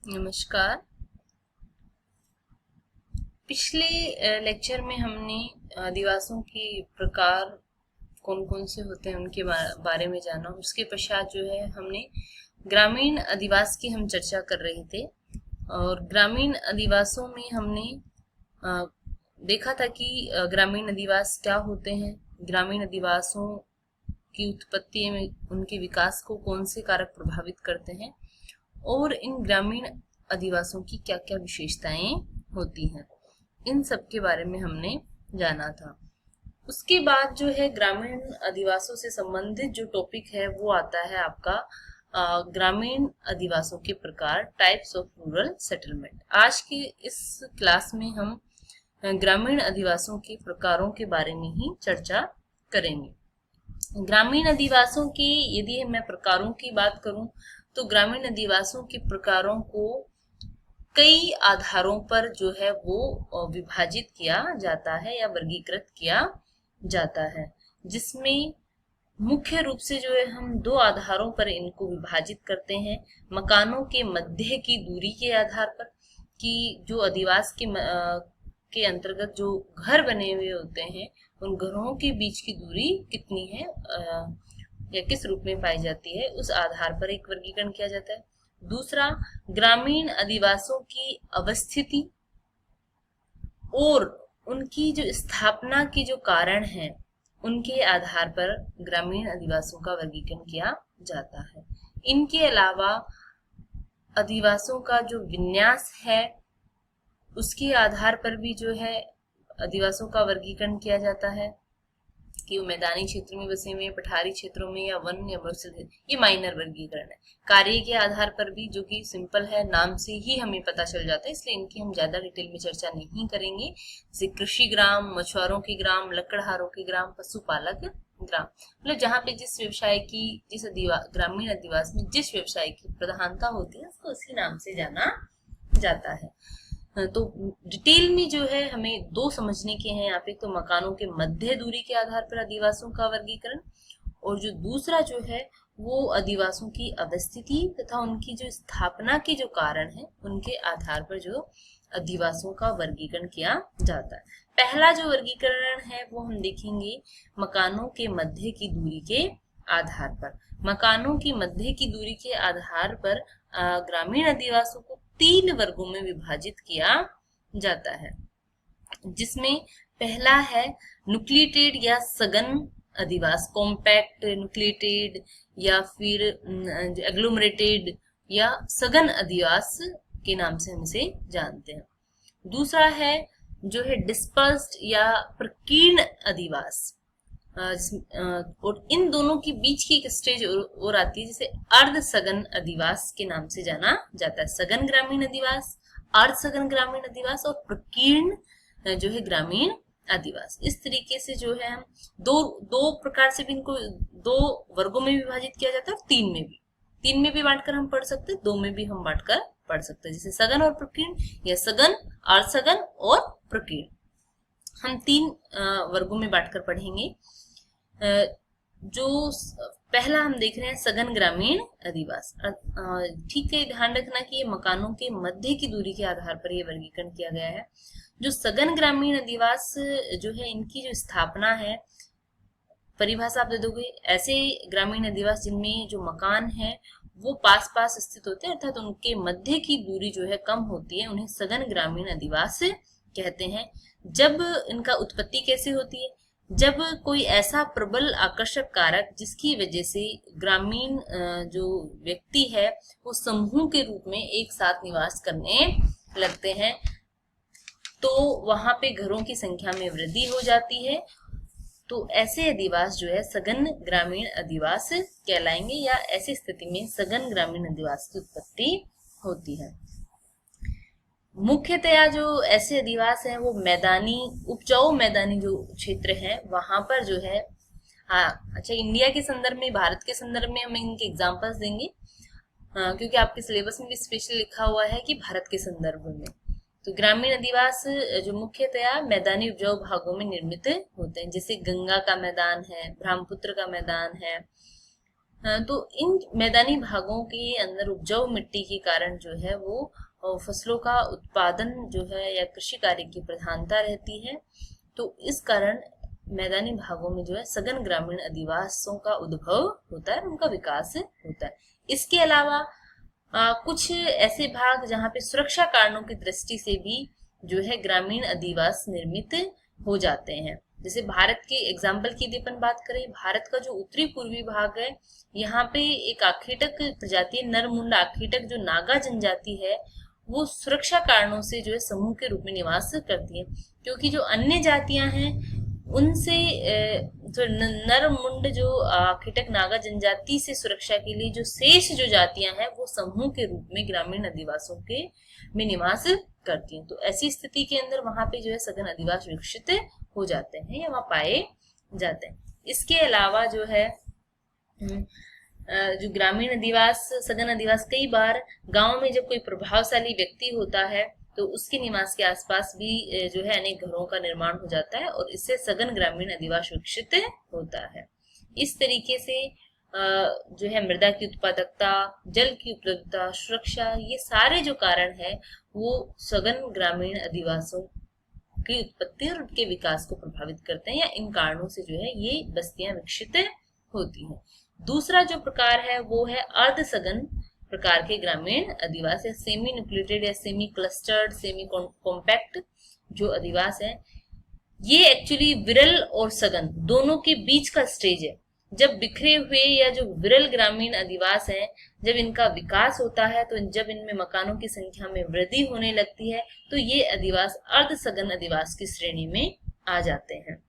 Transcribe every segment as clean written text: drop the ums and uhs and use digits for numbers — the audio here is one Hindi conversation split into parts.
नमस्कार। पिछले लेक्चर में हमने आदिवासियों के प्रकार कौन कौन से होते हैं उनके बारे में जाना। उसके पश्चात जो है हमने ग्रामीण अधिवास की हम चर्चा कर रहे थे और ग्रामीण अधिवासों में हमने अ, देखा था कि ग्रामीण अधिवास क्या होते हैं, ग्रामीण अधिवासों की उत्पत्ति में उनके विकास को कौन से कारक प्रभावित करते हैं और इन ग्रामीण अधिवासों की क्या क्या विशेषताएं होती हैं, इन सब के बारे में हमने जाना था। उसके बाद जो है ग्रामीण अधिवासों से संबंधित जो टॉपिक है वो आता है आपका ग्रामीण अधिवासों के प्रकार, टाइप्स ऑफ रूरल सेटलमेंट। आज की इस क्लास में हम ग्रामीण अधिवासों के प्रकारों के बारे में ही चर्चा करेंगे। ग्रामीण अधिवासों की यदि मैं प्रकारों की बात करूं तो ग्रामीण अधिवासों के प्रकारों को कई आधारों पर जो है वो विभाजित किया जाता है या वर्गीकृत किया जाता है, जिसमें मुख्य रूप से जो है हम दो आधारों पर इनको विभाजित करते हैं। मकानों के मध्य की दूरी के आधार पर कि जो अधिवास के अंतर्गत जो घर बने हुए होते हैं उन घरों के बीच की दूरी कितनी है या किस रूप में पाई जाती है, उस आधार पर एक वर्गीकरण किया जाता है। दूसरा, ग्रामीण अधिवासों की अवस्थिति और उनकी जो स्थापना के जो कारण है उनके आधार पर ग्रामीण अधिवासों का वर्गीकरण किया जाता है। इनके अलावा अधिवासों का जो विन्यास है उसके आधार पर भी जो है अधिवासों का वर्गीकरण किया जाता है कि वो मैदानी क्षेत्र में बसे हुए, पठारी क्षेत्रों में या वन या मरुस्थल, ये माइनर वर्गीकरण है। कार्य के आधार पर भी, जो कि सिंपल है, नाम से ही हमें पता चल जाता है, इसलिए इनकी हम ज्यादा डिटेल में चर्चा नहीं करेंगे। जैसे कृषि ग्राम, मछुआरों के ग्राम, लकड़हारों के ग्राम, पशुपालक ग्राम, मतलब जहाँ पे जिस व्यवसाय की, जिस ग्रामीण अधिवास में जिस व्यवसाय की प्रधानता होती है उसको उसी नाम से जाना जाता है। तो डिटेल में जो है हमें दो समझने के हैं यहाँ पे, तो मकानों के मध्य दूरी के आधार पर अधिवासों का वर्गीकरण, और जो दूसरा जो है वो अधिवासों की अवस्थिति तथा उनकी जो स्थापना के जो कारण है उनके आधार पर जो अधिवासों का वर्गीकरण किया जाता है। पहला जो वर्गीकरण है वो हम देखेंगे मकानों के मध्य की दूरी के आधार पर। मकानों की मध्य की दूरी के आधार पर ग्रामीण अधिवासों को 3 वर्गों में विभाजित किया जाता है, जिसमें पहला है न्यूक्लिएटेड या सघन अधिवास, कॉम्पैक्ट, न्यूक्लिएटेड या फिर एग्लोमरेटेड या सघन अधिवास के नाम से हम इसे जानते हैं। दूसरा है जो है डिस्पर्स्ड या प्रकीर्ण अधिवास, और इन दोनों के बीच की एक स्टेज और आती है जिसे अर्ध सघन अधिवास के नाम से जाना जाता है। सघन ग्रामीण अधिवास, अर्ध सघन ग्रामीण अधिवास और प्रकीर्ण जो है ग्रामीण अधिवास। इस तरीके से जो है हम दो दो प्रकार से भी इनको दो वर्गों में विभाजित किया जाता है और तीन में भी बांटकर हम पढ़ सकते हैं, दो में भी हम बांटकर पढ़ सकते हैं, जैसे सघन और प्रकीर्ण या सघन, अर्ध सघन और प्रकीर्ण। हम 3 वर्गों में बांटकर पढ़ेंगे। जो पहला हम देख रहे हैं सघन ग्रामीण अधिवास। ठीक है, ध्यान रखना कि ये मकानों के मध्य की दूरी के आधार पर ये वर्गीकरण किया गया है। जो सघन ग्रामीण अधिवास जो है इनकी जो स्थापना है, परिभाषा आप दे दोगे, ऐसे ग्रामीण अधिवास जिनमें जो मकान है वो पास पास स्थित होते हैं, अर्थात उनके मध्य की दूरी जो है कम होती है, उन्हें सघन ग्रामीण अधिवास कहते हैं। जब इनका उत्पत्ति कैसे होती है, जब कोई ऐसा प्रबल आकर्षक कारक जिसकी वजह से ग्रामीण जो व्यक्ति है वो समूह के रूप में एक साथ निवास करने लगते हैं, तो वहां पे घरों की संख्या में वृद्धि हो जाती है, तो ऐसे अधिवास जो है सघन ग्रामीण अधिवास कहलाएंगे, या ऐसी स्थिति में सघन ग्रामीण अधिवास की उत्पत्ति होती है। मुख्यतया जो ऐसे अधिवास हैं वो मैदानी, उपजाऊ मैदानी जो क्षेत्र है वहां पर जो है, हाँ अच्छा, इंडिया के संदर्भ में, भारत के संदर्भ में हम इनके एग्जांपल्स देंगे, क्योंकि आपके सिलेबस में भी स्पेशल लिखा हुआ है कि भारत के संदर्भ में। तो ग्रामीण अधिवास जो मुख्यतया मैदानी उपजाऊ भागों में निर्मित होते हैं, जैसे गंगा का मैदान है, ब्रह्मपुत्र का मैदान है, तो इन मैदानी भागों के अंदर उपजाऊ मिट्टी के कारण जो है वो फसलों का उत्पादन जो है या कृषि कार्य की प्रधानता रहती है। तो इस कारण मैदानी भागों में जो है सघन ग्रामीण अधिवासों का उद्भव होता है, उनका विकास होता है। इसके अलावा कुछ ऐसे भाग जहाँ पे सुरक्षा कारणों की दृष्टि से भी जो है ग्रामीण अधिवास निर्मित हो जाते हैं। जैसे भारत के एग्जाम्पल की यदि अपन बात करें, भारत का जो उत्तरी पूर्वी भाग है, यहाँ पे एक आखेटक प्रजाति है, नरमुंड आखेटक, जो नागा जनजाति है, वो सुरक्षा कारणों से जो है समूह के रूप में निवास करती है, क्योंकि जो अन्य जातियां हैं उनसे जो नरमुंड जो आखेटक नागा जनजाति से सुरक्षा के लिए जो शेष जो जातियां हैं वो समूह के रूप में ग्रामीण अधिवासों के में निवास करती हैं। तो ऐसी स्थिति के अंदर वहां पे जो है सघन अधिवास विकसित हो जाते हैं या वहां पाए जाते हैं। इसके अलावा जो है जो ग्रामीण अधिवास, सघन अधिवास, कई बार गांव में जब कोई प्रभावशाली व्यक्ति होता है तो उसके निवास के आसपास भी जो है अनेक घरों का निर्माण हो जाता है और इससे सघन ग्रामीण अधिवास विकसित होता है। इस तरीके से जो है मृदा की उत्पादकता, जल की उपलब्धता, सुरक्षा, ये सारे जो कारण है वो सघन ग्रामीण अधिवासों की उत्पत्ति और उनके विकास को प्रभावित करते हैं, या इन कारणों से जो है ये बस्तियां विकसित होती हैं। दूसरा जो प्रकार है वो है अर्ध सघन प्रकार के ग्रामीण अधिवास, या सेमी न्यूक्लिएटेड या सेमी क्लस्टर्ड, सेमी कॉम्पैक्ट जो अधिवास है। ये एक्चुअली विरल और सघन दोनों के बीच का स्टेज है। जब बिखरे हुए या जो विरल ग्रामीण अधिवास है, जब इनका विकास होता है, तो जब इनमें मकानों की संख्या में वृद्धि होने लगती है, तो ये अधिवास अर्ध सघन अधिवास की श्रेणी में आ जाते हैं।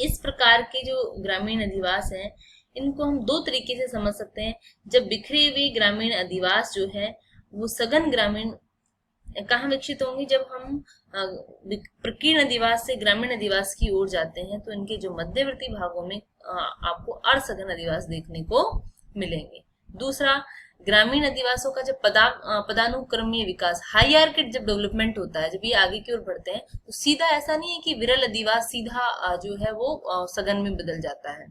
इस प्रकार के जो ग्रामीण अधिवास हैं, इनको हम दो तरीके से समझ सकते हैं। जब बिखरे हुए ग्रामीण अधिवास जो है वो सघन ग्रामीण कहाँ विकसित होंगे, जब हम प्रकीर्ण अधिवास से ग्रामीण अधिवास की ओर जाते हैं, तो इनके जो मध्यवर्ती भागों में आपको अर्धसघन अधिवास देखने को मिलेंगे। दूसरा, ग्रामीण अधिवासों का जब पदानुक्रमीय विकास, हाईआर्किक जब डेवलपमेंट होता है, जब ये आगे की ओर बढ़ते हैं, तो सीधा ऐसा नहीं है कि विरल अधिवास सीधा जो है वो सघन में बदल जाता है।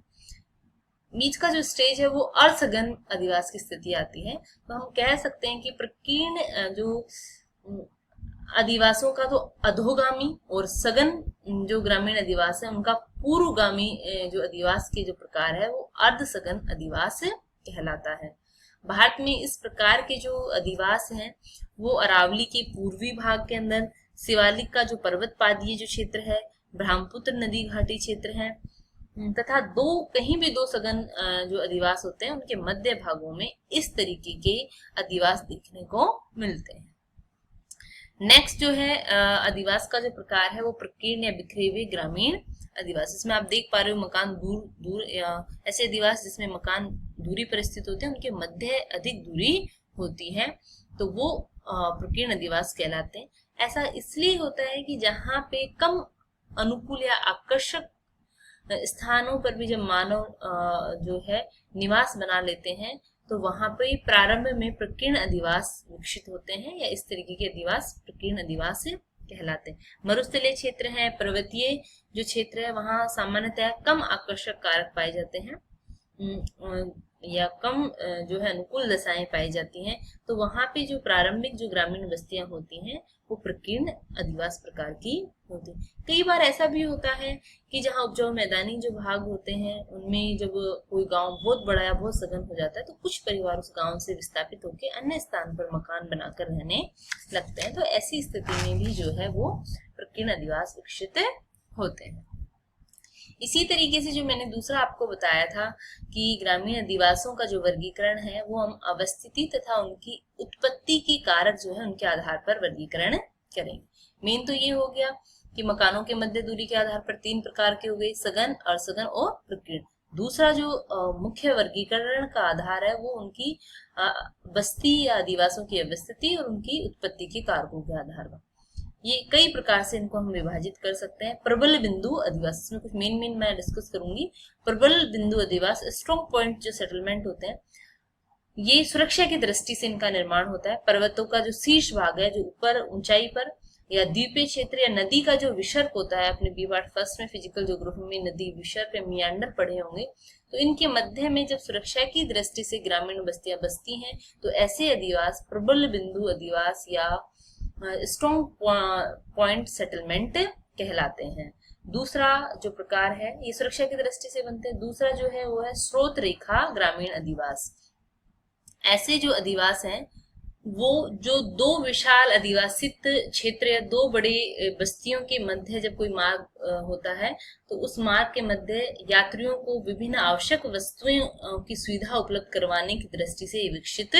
बीच का जो स्टेज है वो अर्धसघन अधिवास की स्थिति आती है। तो हम कह सकते हैं कि प्रकीर्ण जो अधिवासों का तो अधोगामी और सघन जो ग्रामीण अधिवास है उनका पूर्वगामी जो अधिवास के जो प्रकार है वो अर्धसघन अधिवास कहलाता है। भारत में इस प्रकार के जो अधिवास हैं वो अरावली के पूर्वी भाग के अंदर, शिवालिक का जो पर्वत पादीय जो क्षेत्र है, ब्रह्मपुत्र नदी घाटी क्षेत्र है, तथा कहीं भी दो सघन जो अधिवास होते हैं उनके मध्य भागों में इस तरीके के अधिवास देखने को मिलते हैं। नेक्स्ट जो है अधिवास का जो प्रकार है वो प्रकीर्ण या बिखरे हुए ग्रामीण अधिवास। इसमें आप देख पा रहे हो मकान दूर दूर, ऐसे अधिवास जिसमें मकान दूरी पर स्थित होते हैं, उनके मध्य अधिक दूरी होती है, तो वो प्रकीर्ण अधिवास कहलाते हैं। ऐसा इसलिए होता है कि जहाँ पे कम अनुकूल या आकर्षक स्थानों पर भी जब मानव जो है निवास बना लेते हैं, तो वहां पर प्रारंभ में प्रकीर्ण अधिवास विकसित होते हैं, या इस तरीके के अधिवास प्रकीर्ण अधिवास कहलाते हैं। मरुस्थलीय क्षेत्र है, पर्वतीय जो क्षेत्र है, वहां सामान्यतः कम आकर्षक कारक पाए जाते हैं या कम जो है अनुकूल दशाएं पाई जाती हैं, तो वहां पे जो प्रारंभिक जो ग्रामीण बस्तियां होती हैं वो प्रकीर्ण अधिवास प्रकार की होती है। कई बार ऐसा भी होता है कि जहाँ उपजाऊ मैदानी जो भाग होते हैं उनमें जब कोई गांव बहुत बड़ा या बहुत सघन हो जाता है, तो कुछ परिवार उस गांव से विस्थापित होकर अन्य स्थान पर मकान बनाकर रहने लगते हैं। तो ऐसी स्थिति में भी जो है वो प्रकीर्ण अधिवास विकसित होते हैं। इसी तरीके से जो मैंने दूसरा आपको बताया था कि ग्रामीण अधिवासों का जो वर्गीकरण है वो हम अवस्थिति तथा उनकी उत्पत्ति के कारक जो है उनके आधार पर वर्गीकरण करेंगे। मेन तो ये हो गया कि मकानों के मध्य दूरी के आधार पर 3 प्रकार के हो गए, सघन, अर्धसघन और प्रकीर्ण। दूसरा जो मुख्य वर्गीकरण का आधार है वो उनकी बस्ती या अधिवासों की अवस्थिति और उनकी उत्पत्ति के कारकों के आधार पर। ये कई प्रकार से इनको हम विभाजित कर सकते हैं। प्रबल बिंदु अधिवास, इसमें कुछ मेन मैं डिस्कस करूंगी। प्रबल बिंदु अधिवास, स्ट्रॉन्ग पॉइंट जो सेटलमेंट होते हैं, ये सुरक्षा की दृष्टि से इनका निर्माण होता है। पर्वतों का जो शीर्ष भाग है, जो ऊपर ऊंचाई पर या द्वीपीय क्षेत्र या नदी का जो विसर्ग होता है, अपने बी पार्ट फर्स्ट में फिजिकल ज्योग्राफी में नदी विसर्ग या मियांडर पढ़े होंगे, तो इनके मध्य में जब सुरक्षा की दृष्टि से ग्रामीण बस्तियां बसती हैं तो ऐसे अधिवास प्रबल बिंदु अधिवास या स्ट्रॉन्ग पॉइंट सेटलमेंट कहलाते हैं। दूसरा जो प्रकार है ये सुरक्षा की दृष्टि से बनते हैं। दूसरा जो है वो है स्रोत रेखा ग्रामीण अधिवास। ऐसे जो अधिवास हैं वो जो दो विशाल अधिवासित क्षेत्र या दो बड़े बस्तियों के मध्य जब कोई मार्ग होता है तो उस मार्ग के मध्य यात्रियों को विभिन्न आवश्यक वस्तुओं की सुविधा उपलब्ध करवाने की दृष्टि से विकसित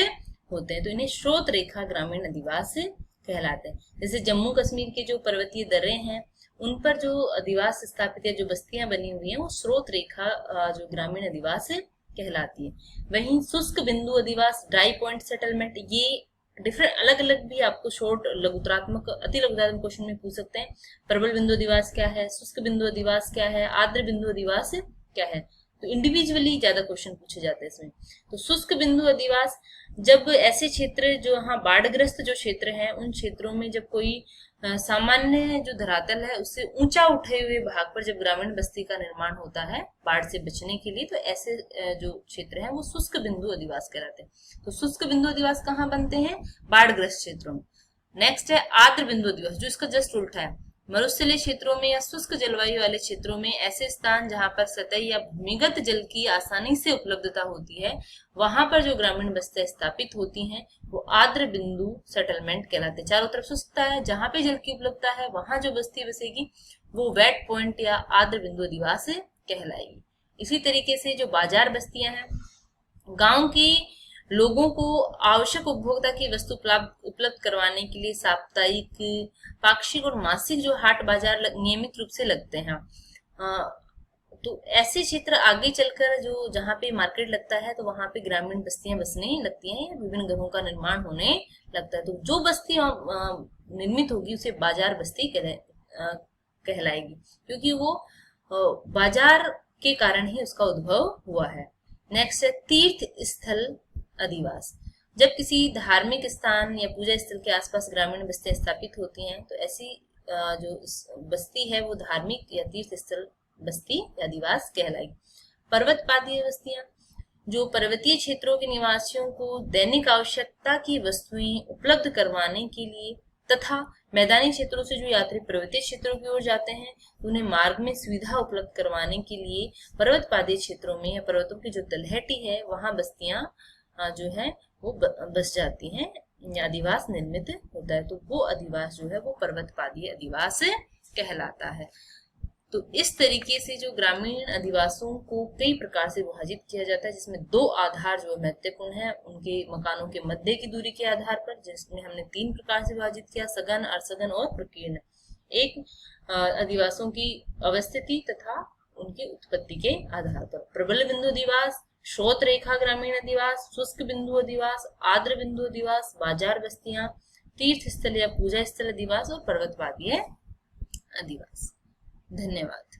होते हैं, तो इन्हें स्रोत रेखा ग्रामीण अधिवास कहलाते हैं। जैसे जम्मू कश्मीर के जो पर्वतीय दर्रे हैं उन पर जो अधिवास स्थापित या जो बस्तियां बनी हुई हैं वो स्रोत रेखा जो ग्रामीण अधिवास कहलाती है। वहीं शुष्क बिंदु अधिवास ड्राई पॉइंट सेटलमेंट, ये डिफरेंट अलग अलग भी आपको शॉर्ट लघुतरात्मक अति लघुतरात्मक क्वेश्चन में पूछ सकते हैं। प्रबल बिंदु अधिवास क्या है, शुष्क बिंदु अधिवास क्या है, आर्द्र बिंदु अधिवास क्या है, तो इंडिविजुअली ज्यादा क्वेश्चन पूछे जाते हैं इसमें। तो शुष्क बिंदु अधिवास जब ऐसे क्षेत्र जो हाँ बाढ़ग्रस्त जो क्षेत्र है उन क्षेत्रों में जब कोई सामान्य जो धरातल है उससे ऊंचा उठे हुए भाग पर जब ग्रामीण बस्ती का निर्माण होता है बाढ़ से बचने के लिए, तो ऐसे जो क्षेत्र है वो शुष्क बिंदु अधिवास कहलाते हैं। तो शुष्क बिंदु अधिवास कहाँ बनते हैं, बाढ़ग्रस्त क्षेत्रों में। नेक्स्ट है आर्द्र बिंदु अधिवास, जो इसका जस्ट उल्टा है। मरुस्थलीय क्षेत्रों में या शुष्क जलवायु वाले क्षेत्रों में ऐसे स्थान जहां पर सतही या भूमिगत जल की आसानी से उपलब्धता होती है वहां पर जो ग्रामीण बस्तियां स्थापित होती हैं वो आर्द्र बिंदु सेटलमेंट कहलाते हैं। चारों तरफ शुष्कता है, जहां पे जल की उपलब्धता है वहां जो बस्ती बसेगी वो वेट पॉइंट या आर्द्र बिंदु अधिवास कहलाएगी। इसी तरीके से जो बाजार बस्तियां हैं, गांव की लोगों को आवश्यक उपभोक्ता की वस्तु उपलब्ध करवाने के लिए साप्ताहिक, पाक्षिक और मासिक जो हाट बाजार नियमित रूप से लगते हैं। तो ऐसे क्षेत्र आगे चलकर जो जहाँ पे मार्केट लगता है तो वहां पे ग्रामीण बस्तियां बसने लगती हैं, विभिन्न घरों का निर्माण होने लगता है। तो जो बस्ती निर्मित होगी उसे बाजार बस्ती कहलाएगी, क्योंकि वो बाजार के कारण ही उसका उद्भव हुआ है। नेक्स्ट है तीर्थ स्थल अधिवास। जब किसी धार्मिक स्थान या पूजा स्थल के आसपास ग्रामीण बस्तियां स्थापित होती हैं तो ऐसी जो बस्ती है वो धार्मिक या तीर्थ स्थल बस्ती या अधिवास कहलाएगी। पर्वतपातीय बस्तियां, जो पर्वतीय क्षेत्रों के निवासियों को दैनिक आवश्यकता की वस्तुएं उपलब्ध करवाने के लिए तथा मैदानी क्षेत्रों से जो यात्री पर्वतीय क्षेत्रों की ओर जाते हैं तो उन्हें मार्ग में सुविधा उपलब्ध करवाने के लिए पर्वतपातीय क्षेत्रों में या पर्वतों की जो तलहटी है वहां बस्तियां जो है वो बस जाती हैं या अधिवास निर्मित होता है, तो वो अधिवास जो है वो पर्वतपातीय अधिवास कहलाता है। तो इस तरीके से जो ग्रामीण अधिवासों को कई प्रकार से विभाजित किया जाता है, जिसमें दो आधार जो महत्वपूर्ण है उनके मकानों के मध्य की दूरी के आधार पर, जिसमें हमने 3 प्रकार से विभाजित किया, सघन, अर्धसघन और प्रकीर्ण। एक अधिवासों की अवस्थिति तथा उनकी उत्पत्ति के आधार पर। प्रबल बिंदु अधिवास, स्रोत रेखा ग्रामीण अधिवास, शुष्क बिंदु अधिवास, आर्द्र बिंदु अधिवास, बाजार बस्तियां, तीर्थ स्थल या पूजा स्थल अधिवास और पर्वतवादीय अधिवास। धन्यवाद।